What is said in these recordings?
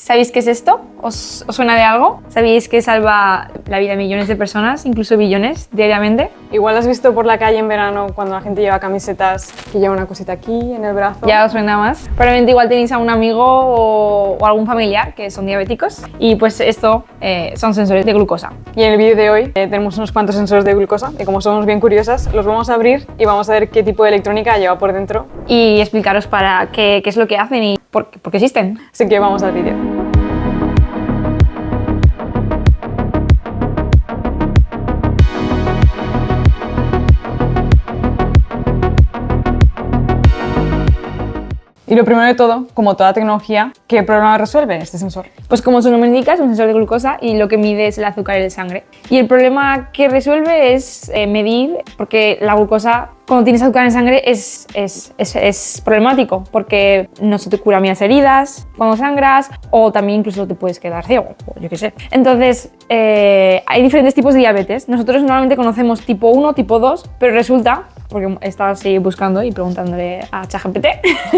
¿Sabéis qué es esto? ¿Os suena de algo? ¿Sabéis que salva la vida de millones de personas, incluso billones, diariamente? Igual has visto por la calle en verano cuando la gente lleva camisetas que lleva una cosita aquí en el brazo. Ya os suena más. Probablemente igual tenéis a un amigo o algún familiar que son diabéticos y pues esto son sensores de glucosa. Y en el vídeo de hoy tenemos unos cuantos sensores de glucosa y como somos bien curiosas los vamos a abrir y vamos a ver qué tipo de electrónica lleva por dentro. Y explicaros para qué es lo que hacen y por qué existen. Así que vamos al vídeo. Y lo primero de todo, como toda tecnología, ¿qué problema resuelve este sensor? Pues como su nombre indica, es un sensor de glucosa y lo que mide es el azúcar en la sangre. Y el problema que resuelve es medir, porque la glucosa, cuando tienes azúcar en sangre, es problemático, porque no se te curan bien las heridas cuando sangras, o también incluso te puedes quedar ciego, o yo qué sé. Entonces, hay diferentes tipos de diabetes. Nosotros normalmente conocemos tipo 1, tipo 2, pero resulta, porque he estado así buscando y preguntándole a ChatGPT,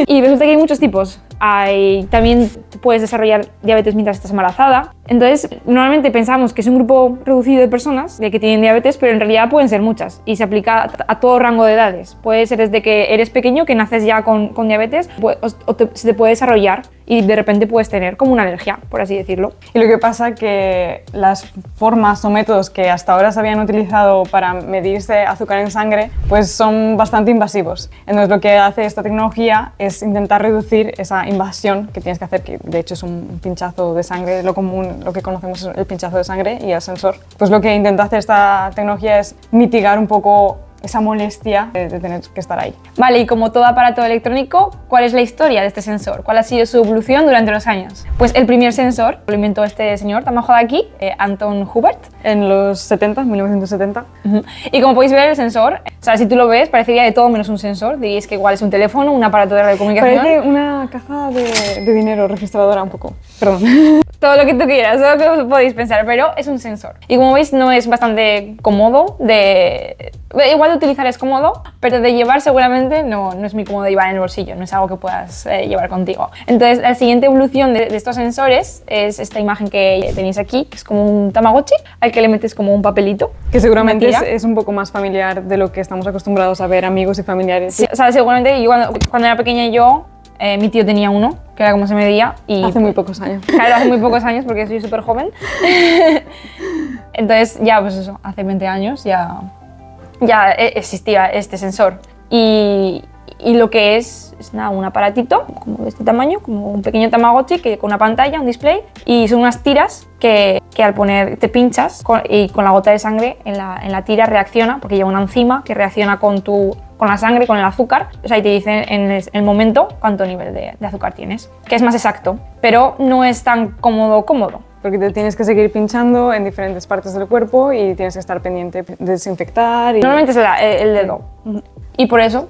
y resulta que hay muchos tipos. También puedes desarrollar diabetes mientras estás embarazada. Entonces, normalmente pensamos que es un grupo reducido de personas que tienen diabetes, pero en realidad pueden ser muchas y se aplica a todo rango de edades. Puede ser desde que eres pequeño, que naces ya con diabetes, se te puede desarrollar y de repente puedes tener como una alergia, por así decirlo. Y lo que pasa que las formas o métodos que hasta ahora se habían utilizado para medirse azúcar en sangre pues son bastante invasivos. Entonces lo que hace esta tecnología es intentar reducir esa invasión que tienes que hacer, que de hecho es un pinchazo de sangre, lo común, lo que conocemos es el pinchazo de sangre y el sensor. Pues lo que intenta hacer esta tecnología es mitigar un poco esa molestia de tener que estar ahí. Vale, y como todo aparato electrónico, ¿cuál es la historia de este sensor? ¿Cuál ha sido su evolución durante los años? Pues el primer sensor lo inventó este señor tan majo de aquí, Anton Hubert. En los 70, 1970. Y como podéis ver, el sensor, o sea, si tú lo ves, parecería de todo menos un sensor. Diríais que igual es un teléfono, un aparato de radiocomunicación. Parece una caja de dinero registradora un poco. Perdón. Todo lo que tú quieras, todo lo que podéis pensar, pero es un sensor. Y como veis, no es bastante cómodo igual de utilizar es cómodo, pero de llevar seguramente no es muy cómodo de llevar en el bolsillo, no es algo que puedas llevar contigo. Entonces, la siguiente evolución de estos sensores es esta imagen que tenéis aquí, que es como un Tamagotchi, al que le metes como un papelito. Que seguramente es un poco más familiar de lo que estamos acostumbrados a ver amigos y familiares. Sí, o sea, seguramente yo cuando era pequeña mi tío tenía uno, que era como se medía. Y hace muy pocos años. Claro, hace muy pocos años porque soy súper joven. Entonces ya, pues eso, hace 20 años ya existía este sensor. Y lo que es nada, un aparatito como de este tamaño, como un pequeño Tamagotchi con una pantalla, un display, y son unas tiras que al poner te pinchas y con la gota de sangre en la tira reacciona, porque lleva una enzima que reacciona con la sangre, con el azúcar, o sea, y te dice en el momento cuánto nivel de azúcar tienes, que es más exacto, pero no es tan cómodo. Porque te tienes que seguir pinchando en diferentes partes del cuerpo y tienes que estar pendiente de desinfectar. Normalmente es el dedo. Y por eso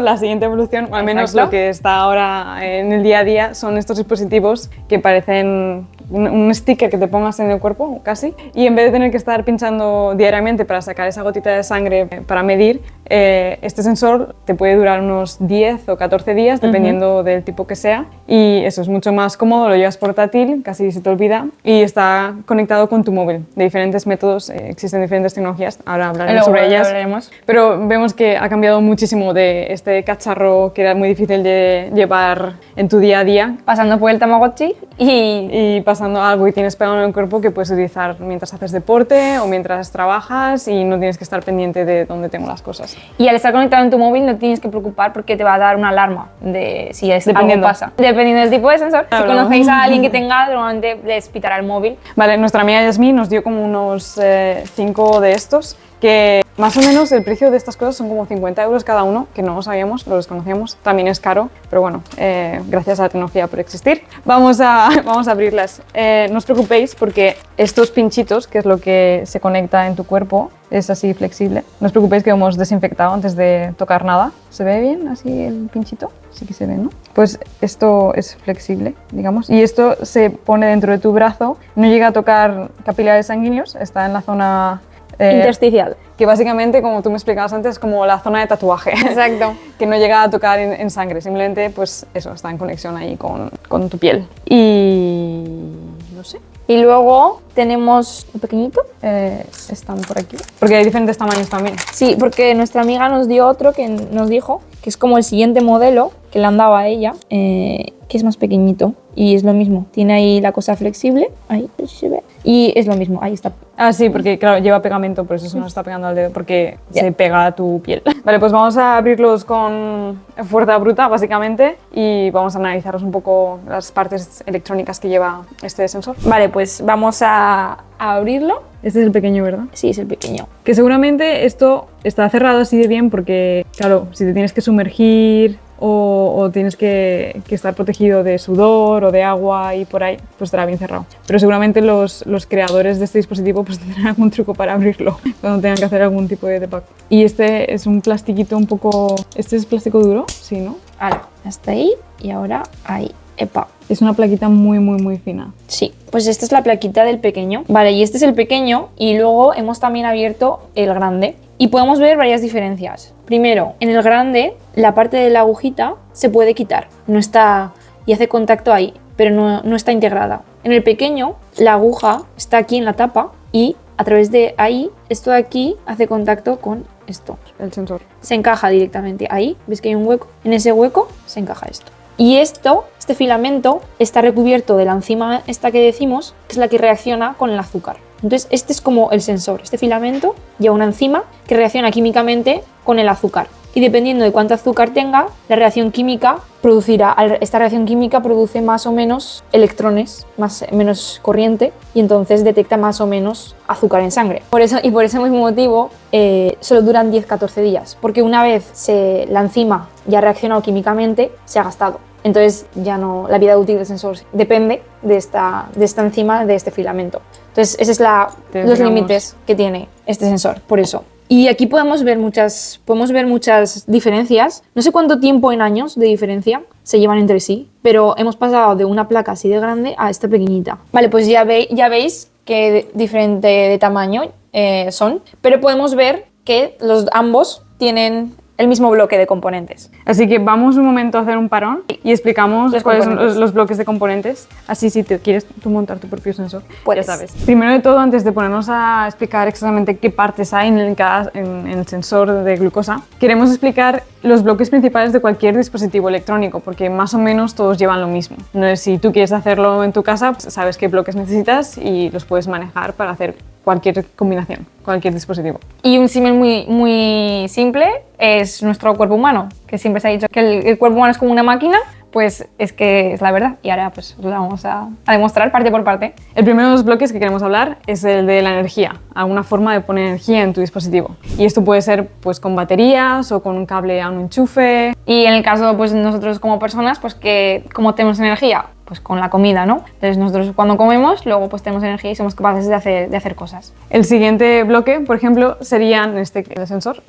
la siguiente evolución, o al menos lo que está ahora en el día a día, son estos dispositivos que parecen un sticker que te pongas en el cuerpo casi, y en vez de tener que estar pinchando diariamente para sacar esa gotita de sangre para medir, este sensor te puede durar unos 10 o 14 días dependiendo del tipo que sea, y eso es mucho más cómodo, lo llevas portátil, casi se te olvida, y está conectado con tu móvil de diferentes métodos. Existen diferentes tecnologías, ahora hablaremos sobre ellas, pero vemos que ha cambiado muchísimo de este cacharro que era muy difícil de llevar en tu día a día, pasando por el Tamagotchi y pasando a algo que tienes pegado en el cuerpo que puedes utilizar mientras haces deporte o mientras trabajas y no tienes que estar pendiente de dónde tengo las cosas. Y al estar conectado en tu móvil no tienes que preocupar porque te va a dar una alarma de si algo pasa. Dependiendo del tipo de sensor. Claro. Si conocéis a alguien que tenga, normalmente les pitará el móvil. Vale, nuestra amiga Yasmín nos dio como unos 5 de estos, que más o menos el precio de estas cosas son como 50 euros cada uno, que no lo sabíamos, lo desconocíamos, también es caro, pero bueno, gracias a la tecnología por existir. Vamos a abrirlas. No os preocupéis porque estos pinchitos, que es lo que se conecta en tu cuerpo, es así flexible. No os preocupéis que hemos desinfectado antes de tocar nada. ¿Se ve bien así el pinchito? Sí que se ve, ¿no? Pues esto es flexible, digamos, y esto se pone dentro de tu brazo, no llega a tocar capilares sanguíneos, está en la zona intersticial. Que básicamente, como tú me explicabas antes, es como la zona de tatuaje. Exacto. Que no llega a tocar en sangre, simplemente pues eso, está en conexión ahí con tu piel. Y Y luego tenemos el pequeñito. Están por aquí. Porque hay diferentes tamaños también. Sí, porque nuestra amiga nos dio otro que nos dijo que es como el siguiente modelo que le han dado a ella, que es más pequeñito. Y es lo mismo, tiene ahí la cosa flexible, ahí se ve, y es lo mismo, ahí está. Ah, sí, porque claro, lleva pegamento, por eso se nos está pegando al dedo, porque se pega a tu piel. Vale, pues vamos a abrirlos con fuerza bruta, básicamente, y vamos a analizaros un poco las partes electrónicas que lleva este sensor. Vale, pues vamos a abrirlo. Este es el pequeño, ¿verdad? Sí, es el pequeño. Que seguramente esto está cerrado así de bien porque, claro, si te tienes que sumergir o tienes que estar protegido de sudor o de agua y por ahí, pues estará bien cerrado. Pero seguramente los creadores de este dispositivo pues tendrán algún truco para abrirlo cuando tengan que hacer algún tipo de debug. Y este es un plastiquito un poco... ¿Este es plástico duro? Sí, ¿no? Vale, hasta ahí y ahora ahí. Epa. Es una plaquita muy fina. Sí, pues esta es la plaquita del pequeño. Vale, y este es el pequeño y luego hemos también abierto el grande. Y podemos ver varias diferencias. Primero, en el grande, la parte de la agujita se puede quitar. No está y hace contacto ahí, pero no está integrada. En el pequeño, la aguja está aquí en la tapa y a través de ahí, esto de aquí hace contacto con esto. El sensor. Se encaja directamente ahí. ¿Ves que hay un hueco? En ese hueco se encaja esto. Y este filamento, está recubierto de la enzima esta que decimos, que es la que reacciona con el azúcar. Entonces, este es como el sensor. Este filamento lleva una enzima que reacciona químicamente con el azúcar. Y dependiendo de cuánto azúcar tenga, la reacción química producirá. Esta reacción química produce más o menos electrones, menos corriente, y entonces detecta más o menos azúcar en sangre. Por ese mismo motivo, solo duran 10-14 días, porque una vez la enzima ya ha reaccionado químicamente, se ha gastado. Entonces ya no, la vida útil del sensor depende de esta enzima, de este filamento. Entonces esos son los límites que tiene este sensor, por eso. Y aquí podemos ver muchas diferencias. No sé cuánto tiempo en años de diferencia se llevan entre sí, pero hemos pasado de una placa así de grande a esta pequeñita. Vale, pues ya veis que diferente de tamaño son, pero podemos ver que ambos tienen el mismo bloque de componentes. Así que vamos un momento a hacer un parón y explicamos cuáles son los bloques de componentes. Así si te quieres tú montar tu propio sensor, puedes. Ya sabes. Primero de todo, antes de ponernos a explicar exactamente qué partes hay en el sensor de glucosa, queremos explicar los bloques principales de cualquier dispositivo electrónico, porque más o menos todos llevan lo mismo. Entonces, si tú quieres hacerlo en tu casa, pues sabes qué bloques necesitas y los puedes manejar para hacer cualquier combinación, cualquier dispositivo. Y un símil muy simple es nuestro cuerpo humano, que siempre se ha dicho que el cuerpo humano es como una máquina, pues es que es la verdad. Y ahora pues lo vamos a demostrar parte por parte. El primero de los bloques que queremos hablar es el de la energía, alguna forma de poner energía en tu dispositivo. Y esto puede ser pues con baterías o con un cable a un enchufe. Y en el caso pues nosotros como personas, pues ¿cómo tenemos energía? Pues con la comida, ¿no? Entonces nosotros cuando comemos, luego pues tenemos energía y somos capaces de hacer cosas. El siguiente bloque, por ejemplo, serían el sensor,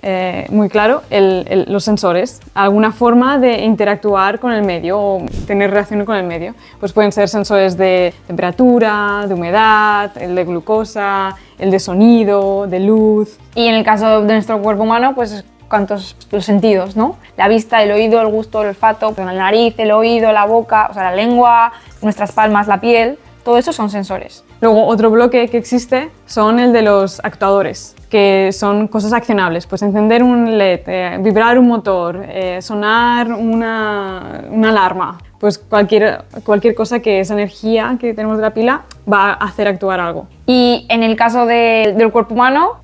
muy claro, los sensores, alguna forma de interactuar con el medio o tener relación con el medio. Pues pueden ser sensores de temperatura, de humedad, el de glucosa, el de sonido, de luz. Y en el caso de nuestro cuerpo humano, pues los sentidos, ¿no? La vista, el oído, el gusto, el olfato, la nariz, el oído, la boca, o sea, la lengua, nuestras palmas, la piel, todo eso son sensores. Luego, otro bloque que existe son el de los actuadores, que son cosas accionables, pues encender un LED, vibrar un motor, sonar una alarma, pues cualquier cosa que esa energía que tenemos de la pila va a hacer actuar algo. Y en el caso del cuerpo humano,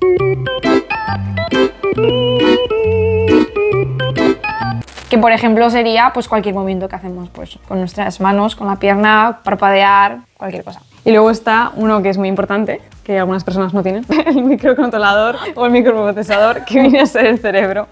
que por ejemplo sería pues cualquier movimiento que hacemos pues, con nuestras manos, con la pierna, parpadear, cualquier cosa. Y luego está uno que es muy importante, que algunas personas no tienen, el microcontrolador o el microprocesador, que viene a ser el cerebro.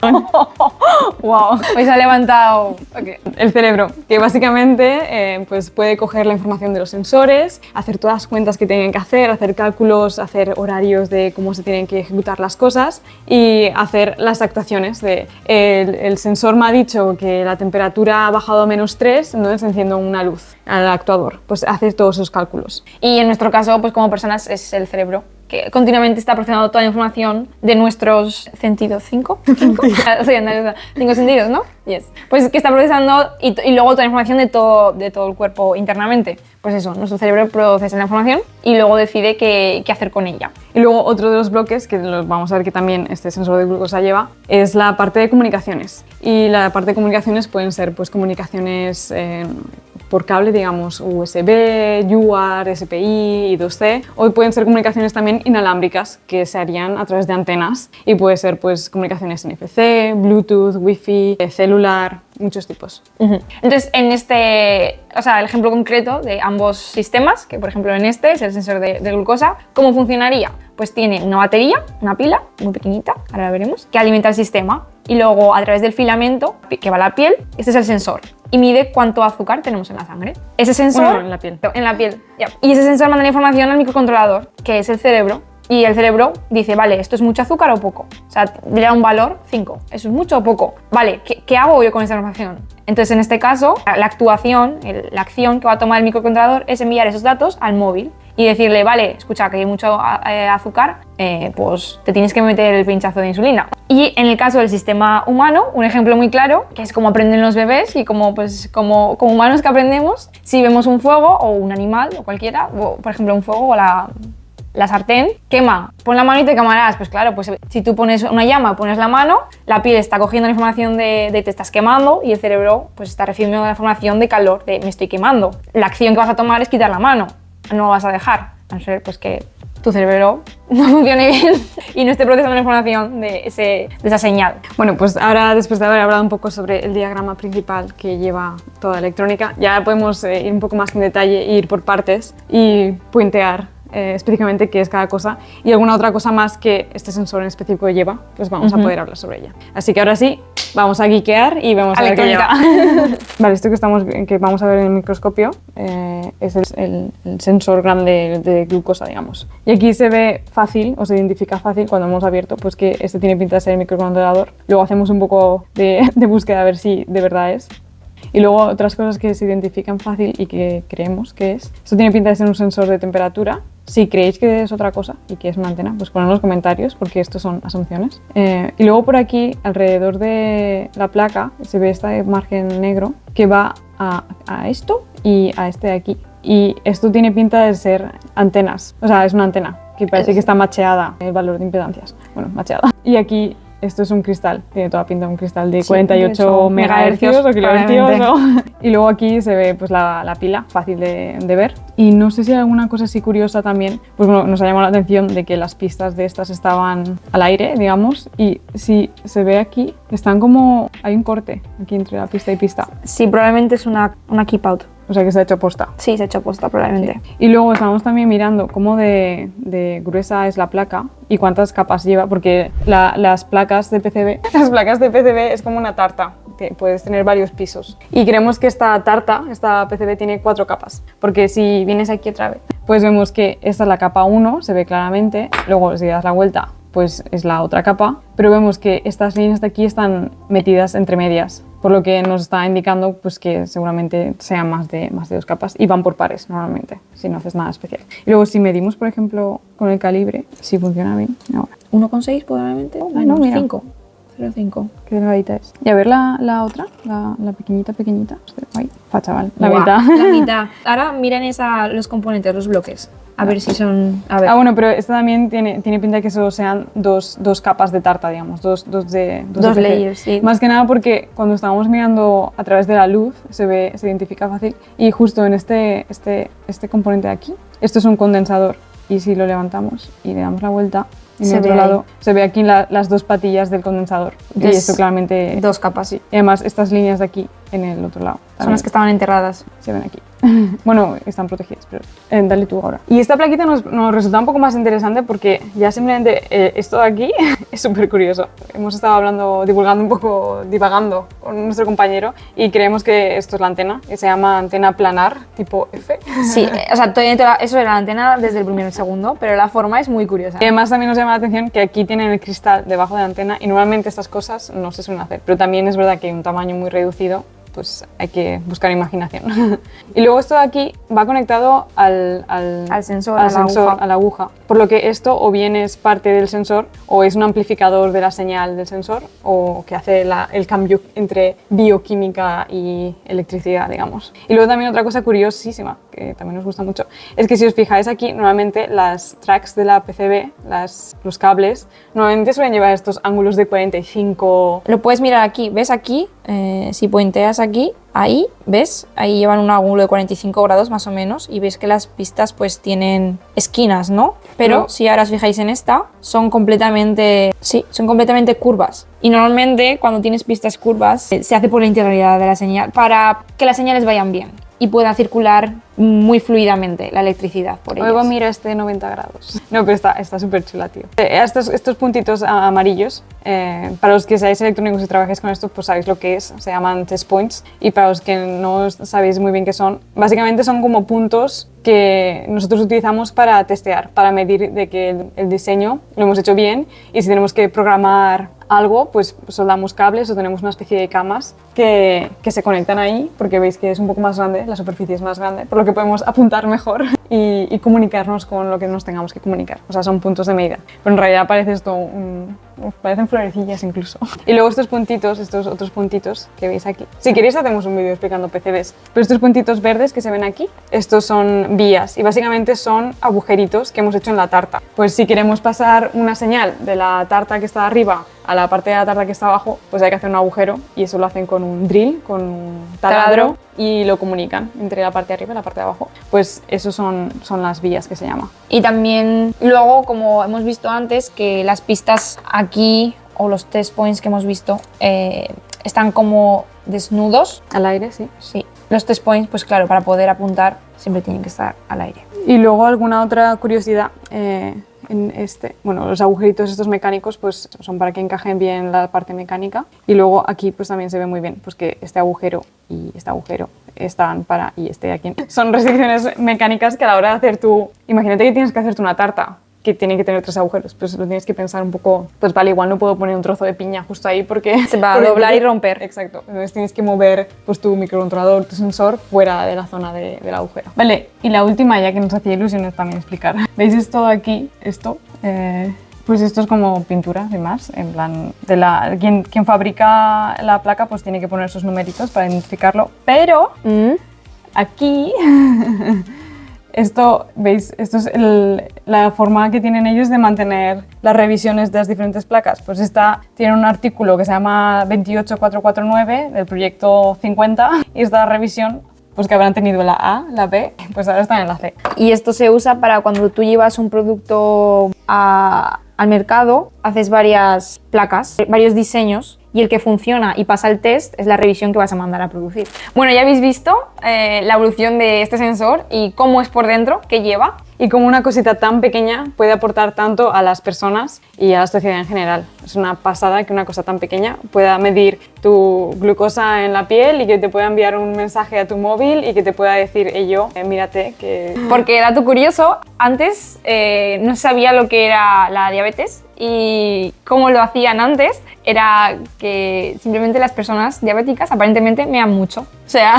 ¡Wow! Hoy se ha levantado. Okay. El cerebro, que básicamente pues puede coger la información de los sensores, hacer todas las cuentas que tienen que hacer cálculos, hacer horarios de cómo se tienen que ejecutar las cosas y hacer las actuaciones de el sensor me ha dicho que la temperatura ha bajado a -3, entonces enciendo una luz al actuador, pues hace todos esos cálculos. Y en nuestro caso, pues como personas es el cerebro que continuamente está procesando toda la información de nuestros sentidos. ¿Cinco? Soy andaluza. 5 sentidos, ¿no? Yes. Pues que está procesando y luego toda la información de todo el cuerpo internamente. Pues eso, nuestro cerebro procesa la información y luego decide qué hacer con ella. Y luego otro de los bloques, que los vamos a ver que también este sensor de glucosa lleva, es la parte de comunicaciones. Y la parte de comunicaciones pueden ser pues, comunicaciones por cable, digamos USB, UART, SPI, I2C, o pueden ser comunicaciones también inalámbricas que se harían a través de antenas y puede ser pues, comunicaciones NFC, Bluetooth, Wi-Fi, celular, muchos tipos. Entonces, en el ejemplo concreto de ambos sistemas, que por ejemplo en este es el sensor de glucosa, ¿cómo funcionaría? Pues tiene una batería, una pila muy pequeñita, ahora la veremos, que alimenta el sistema y luego a través del filamento que va a la piel, este es el sensor y mide cuánto azúcar tenemos en la sangre. Ese sensor... Bueno, en la piel. En la piel, ya. Y ese sensor manda la información al microcontrolador, que es el cerebro, y el cerebro dice, vale, ¿esto es mucho azúcar o poco? O sea, le da un valor 5, ¿eso es mucho o poco? Vale, ¿qué hago yo con esta información? Entonces, en este caso, la acción que va a tomar el microcontrolador es enviar esos datos al móvil y decirle, vale, escucha, que hay mucho azúcar, pues te tienes que meter el pinchazo de insulina. Y en el caso del sistema humano, un ejemplo muy claro, que es cómo aprenden los bebés y como humanos que aprendemos, si vemos un fuego o un animal o cualquiera, o, por ejemplo un fuego o la sartén, quema, pon la mano y te quemarás. Pues claro, pues si tú pones una llama, pones la mano, la piel está cogiendo la información de te estás quemando y el cerebro pues está recibiendo la información de calor, de me estoy quemando. La acción que vas a tomar es quitar la mano, no lo vas a dejar, a no ser pues que tu cerebro no funcione bien y no esté procesando la información de esa señal. Bueno, pues ahora, después de haber hablado un poco sobre el diagrama principal que lleva toda la electrónica, ya podemos ir un poco más en detalle e ir por partes y puentear específicamente qué es cada cosa y alguna otra cosa más que este sensor en específico lleva, pues vamos a poder hablar sobre ella. Así que ahora sí, vamos a geekear y vamos a ver qué lleva. Vale, esto que vamos a ver en el microscopio es el sensor grande de glucosa, digamos. Y aquí se ve fácil, o se identifica fácil cuando hemos abierto, pues que este tiene pinta de ser el microcontrolador. Luego hacemos un poco de búsqueda a ver si de verdad es. Y luego otras cosas que se identifican fácil y que creemos que es. Esto tiene pinta de ser un sensor de temperatura. Si creéis que es otra cosa y que es una antena, pues poned en los comentarios porque estos son asunciones. Y luego por aquí, alrededor de la placa, se ve este margen negro que va a esto y a este de aquí. Y esto tiene pinta de ser antenas. O sea, es una antena que parece que está macheada el valor de impedancias. Bueno, macheada. Y aquí... Esto es un cristal, tiene toda pinta de un cristal de 48 megahercios o kilohercios. Y luego aquí se ve pues, la pila, fácil de ver. Y no sé si hay alguna cosa así curiosa también, pues bueno, nos ha llamado la atención de que las pistas de estas estaban al aire, digamos, y si se ve aquí, están como... hay un corte aquí entre la pista y pista. Sí, probablemente es una keep out. O sea que se ha hecho posta. Sí, se ha hecho posta probablemente. Sí. Y luego estamos también mirando cómo de gruesa es la placa y cuántas capas lleva, porque las placas de PCB es como una tarta, que puedes tener varios pisos. Y creemos que esta PCB tiene 4 capas, porque si vienes aquí otra vez, pues vemos que esta es la capa 1, se ve claramente, luego si das la vuelta, pues es la otra capa, pero vemos que estas líneas de aquí están metidas entre medias, por lo que nos está indicando pues, que seguramente sean más de 2 capas y van por pares normalmente, si no haces nada especial. Y luego si medimos, por ejemplo, con el calibre, si funciona bien. Ahora. 1,6 probablemente. No, mira. 5. 0,5. Qué delgadita es. Y a ver la otra, la pequeñita. Ay, chaval. La Guau, mitad. La mitad. Ahora miren los componentes, los bloques. A ver si son... A ver. Ah, bueno, pero esta también tiene pinta de que solo sean dos capas de tarta, digamos, dos layers, sí. Más que nada porque cuando estábamos mirando a través de la luz se identifica fácil y justo en este componente de aquí, esto es un condensador y si lo levantamos y le damos la vuelta, en el otro lado se ve aquí las 2 patillas del condensador y esto claramente... 2 capas. Sí. Y además estas líneas de aquí en el otro lado. Son las que estaban enterradas. Se ven aquí. Bueno, están protegidas, pero dale tú ahora. Y esta plaquita nos resulta un poco más interesante porque ya simplemente esto de aquí es súper curioso. Hemos estado divulgando un poco, divagando con nuestro compañero y creemos que esto es la antena, que se llama antena planar tipo F. Sí, o sea, eso era la antena desde el primer segundo, pero la forma es muy curiosa. Y además también nos llama la atención que aquí tienen el cristal debajo de la antena y normalmente estas cosas no se suelen hacer, pero también es verdad que hay un tamaño muy reducido pues hay que buscar imaginación. Y luego esto de aquí va conectado al sensor, a la aguja, por lo que esto o bien es parte del sensor o es un amplificador de la señal del sensor o que hace el cambio entre bioquímica y electricidad, digamos. Y luego también otra cosa curiosísima, que también nos gusta mucho, es que si os fijáis aquí, normalmente las tracks de la PCB, los cables, normalmente suelen llevar estos ángulos de 45. Lo puedes mirar aquí, ¿ves aquí? Si puenteas aquí, ahí, ¿ves? Ahí llevan un ángulo de 45 grados más o menos y ves que las pistas pues tienen esquinas, ¿no? Pero si ahora os fijáis en esta, son completamente curvas. Y normalmente cuando tienes pistas curvas se hace por la integralidad de la señal para que las señales vayan bien y pueda circular muy fluidamente la electricidad por ellas. Luego mira este 90 grados. No, pero está súper chula, tío. Estos puntitos amarillos, para los que seáis electrónicos y trabajéis con esto, pues sabéis lo que es, se llaman test points. Y para los que no sabéis muy bien qué son, básicamente son como puntos que nosotros utilizamos para testear, para medir de que el diseño lo hemos hecho bien y si tenemos que programar algo, pues soldamos cables o tenemos una especie de camas que se conectan ahí, porque veis que es un poco más grande, la superficie es más grande, por lo que podemos apuntar mejor y comunicarnos con lo que nos tengamos que comunicar. O sea, son puntos de medida. Pero en realidad parece esto parecen florecillas incluso. Y luego estos puntitos, estos otros puntitos que veis aquí. Si queréis hacemos un vídeo explicando PCBs. Pero estos puntitos verdes que se ven aquí, estos son vías y básicamente son agujeritos que hemos hecho en la tarta. Pues si queremos pasar una señal de la tarta que está arriba a la parte de la tarta que está abajo, pues hay que hacer un agujero y eso lo hacen con un drill, con un taladro y lo comunican entre la parte de arriba y la parte de abajo. Pues esos son las vías que se llama. Y también luego, como hemos visto antes, que las pistas aquí o los test points que hemos visto están como desnudos. Al aire, sí. Sí. Los test points, pues claro, para poder apuntar siempre tienen que estar al aire. Y luego alguna otra curiosidad. Los agujeritos estos mecánicos pues son para que encajen bien la parte mecánica y luego aquí pues también se ve muy bien pues que este agujero y este agujero están para y este de aquí. Son restricciones mecánicas que a la hora de hacer imagínate que tienes que hacerte una tarta que tiene que tener 3 agujeros, pues lo tienes que pensar un poco, pues vale, igual no puedo poner un trozo de piña justo ahí porque se va a doblar y romper. Exacto, entonces tienes que mover pues tu microcontrolador, tu sensor fuera de la zona del agujero. Vale, y la última ya que nos hacía ilusiones también explicar. ¿Veis esto de aquí? Pues esto es como pintura, sin más, en plan, quien fabrica la placa pues tiene que poner sus numeritos para identificarlo, pero aquí... Esto, ¿veis? Esto es la forma que tienen ellos de mantener las revisiones de las diferentes placas. Pues tiene un artículo que se llama 28449 del proyecto 50 y esta revisión pues que habrán tenido la A, la B, pues ahora están en la C. Y esto se usa para cuando tú llevas un producto al mercado, haces varias placas, varios diseños y el que funciona y pasa el test es la revisión que vas a mandar a producir. Bueno, ya habéis visto la evolución de este sensor y cómo es por dentro, qué lleva. Y cómo una cosita tan pequeña puede aportar tanto a las personas y a la sociedad en general. Es una pasada que una cosa tan pequeña pueda medir tu glucosa en la piel y que te pueda enviar un mensaje a tu móvil y que te pueda decir, mírate que... Porque, dato curioso, antes no sabía lo que era la diabetes y cómo lo hacían antes era que simplemente las personas diabéticas aparentemente mean mucho. O sea,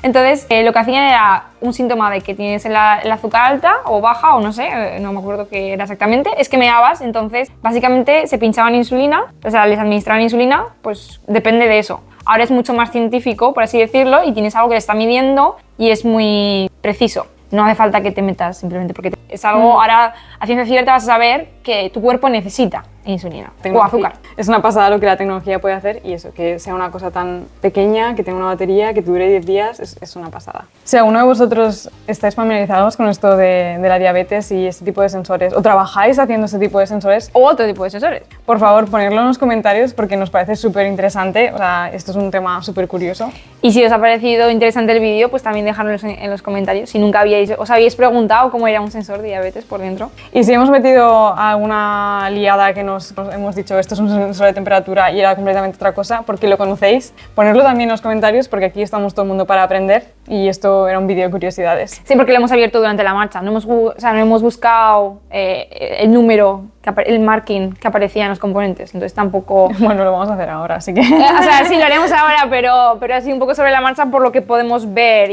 entonces lo que hacían era un síntoma de que tienes el azúcar alta o baja o no sé, no me acuerdo qué era exactamente, es que meabas, entonces básicamente se pinchaban insulina, o sea, les administraban insulina, pues depende de eso. Ahora es mucho más científico, por así decirlo, y tienes algo que le está midiendo y es muy preciso. No hace falta que te metas simplemente porque es algo, ahora a ciencia cierta vas a saber que tu cuerpo necesita insulina o azúcar. Es una pasada lo que la tecnología puede hacer y eso, que sea una cosa tan pequeña, que tenga una batería, que dure 10 días, es una pasada. Si alguno de vosotros estáis familiarizados con esto de la diabetes y este tipo de sensores, o trabajáis haciendo este tipo de sensores, o otro tipo de sensores, por favor, ponedlo en los comentarios porque nos parece súper interesante, o sea, esto es un tema súper curioso. Y si os ha parecido interesante el vídeo, pues también dejadlo en los comentarios si nunca os habéis preguntado cómo era un sensor de diabetes por dentro. Y si hemos metido alguna liada que nos hemos dicho esto es un sensor de temperatura y era completamente otra cosa, porque lo conocéis, ponedlo también en los comentarios porque aquí estamos todo el mundo para aprender y esto era un vídeo de curiosidades. Sí, porque lo hemos abierto durante la marcha, no hemos buscado el número, el marking que aparecía en los componentes, entonces tampoco... Bueno, lo vamos a hacer ahora, así que... o sea, sí, lo haremos ahora, pero así un poco sobre la marcha por lo que podemos ver,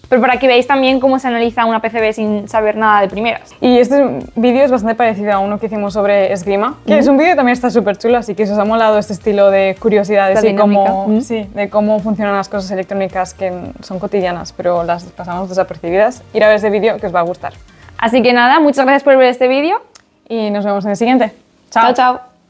pero para que veáis también cómo se analiza una PCB sin saber nada de primeras. Y este vídeo es bastante parecido a uno que hicimos sobre esgrima, que es un vídeo que también está súper chulo, así que si os ha molado este estilo de curiosidades y de cómo funcionan las cosas electrónicas que son cotidianas, pero las pasamos desapercibidas, ir a ver este vídeo que os va a gustar. Así que nada, muchas gracias por ver este vídeo. Y nos vemos en el siguiente. Chao, chao.